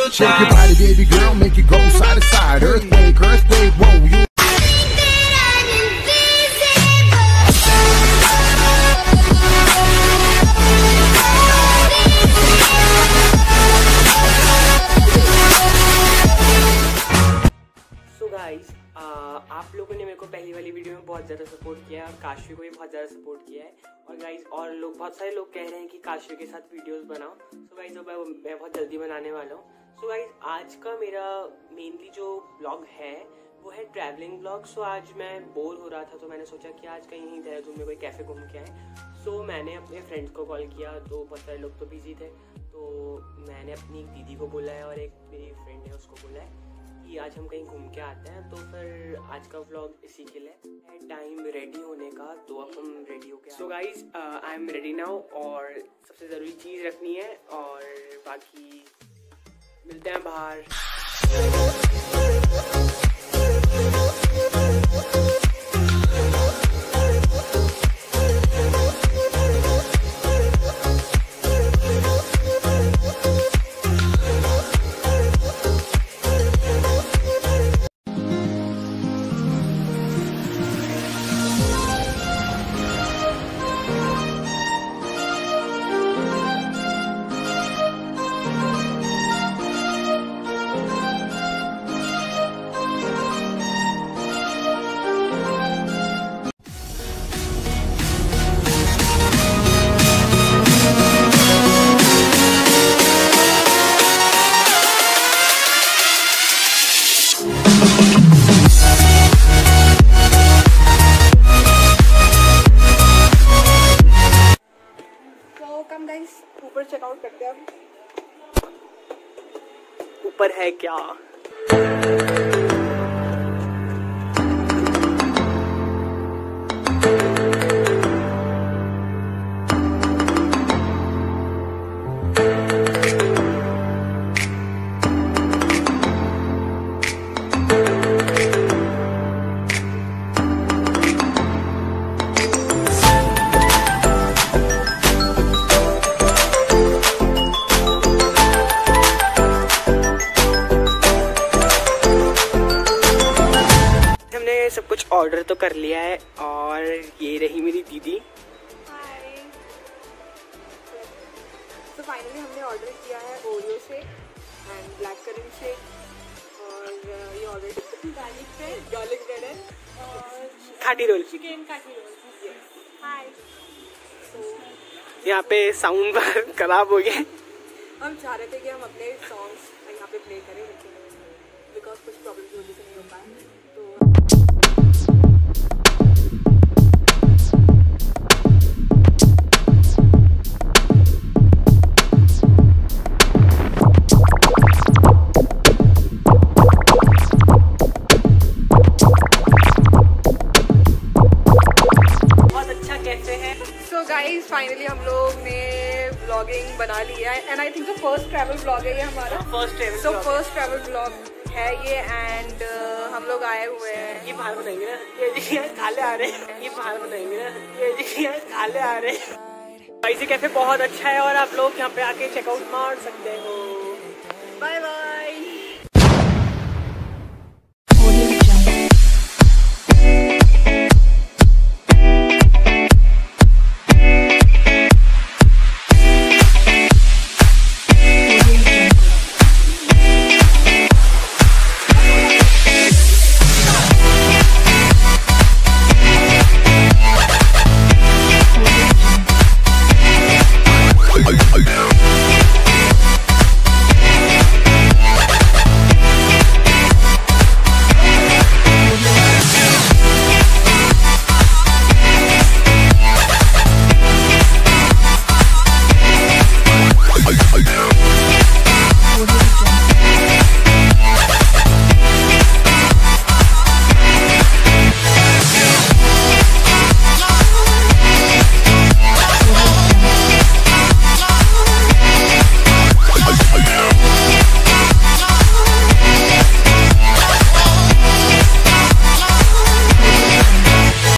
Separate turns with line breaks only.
Shake your body, baby girl, make it go side to side. Earthquake, earthquake, whoa, you.
So guys, आप लोगों ने मेरे को पहली वाली वीडियो में बहुत ज़्यादा सपोर्ट किया है और काशवी को भी बहुत ज़्यादा सपोर्ट किया है। और गाइज और लोग बहुत सारे लोग कह रहे हैं कि काशवी के साथ वीडियोस बनाओ। सो गाइज अब मैं बहुत जल्दी बनाने वाला हूँ। सो गाइज आज का मेरा मेनली जो ब्लॉग है वो है ट्रैवलिंग ब्लॉग। सो आज मैं बोर हो रहा था तो मैंने सोचा कि आज कहीं देहरादून में कोई कैफ़े घूम के आए। सो मैंने अपने फ्रेंड्स को कॉल किया तो बहुत सारे लोग तो बिजी थे, तो मैंने अपनी एक दीदी को बोला है और एक मेरी फ्रेंड है उसको बोला है कि आज हम कहीं घूम के आते हैं। तो फिर आज का व्लॉग इसी के लिए है टाइम रेडी होने का, तो अब हम रेडी हो गए। So guys I am ready now और सबसे ज़रूरी चीज़ रखनी है और बाकी मिलते हैं बाहर। ऊपर चेकआउट करते हैं। ऊपर है क्या? सब कुछ ऑर्डर तो कर लिया है और ये रही मेरी दीदी। हाय। तो फाइनली हमने ऑर्डर किया है Oreo shake and black currant shake और ये ऑर्डर गार्लिक ब्रेड है और खाटी रोल, चिकन खाटी रोल। हाय। यहाँ पे साउंड बार खराब हो गया। हम चाह रहे थे कि हम अपने सॉन्ग्स यहाँ पे प्ले करें लेकिन बिकॉज कुछ प्रॉब्लम की वजह से नहीं हो पाया। तो गाइस फाइनली हम लोग ने व्लॉगिंग बना लिया है and I think first travel vlog है ये हमारा। फर्स्ट ट्रैवल व्लॉग है ये एंड हम लोग आए हुए हैं। ये बाहर बनाएंगे ना, ये खाले आ रहे हैं। ये बाहर बनाएंगे ना, ये खाले आ रहे हैं। भाई ये कैफे बहुत अच्छा है और आप लोग यहाँ पे आके चेकआउट मार सकते हो। Bye bye.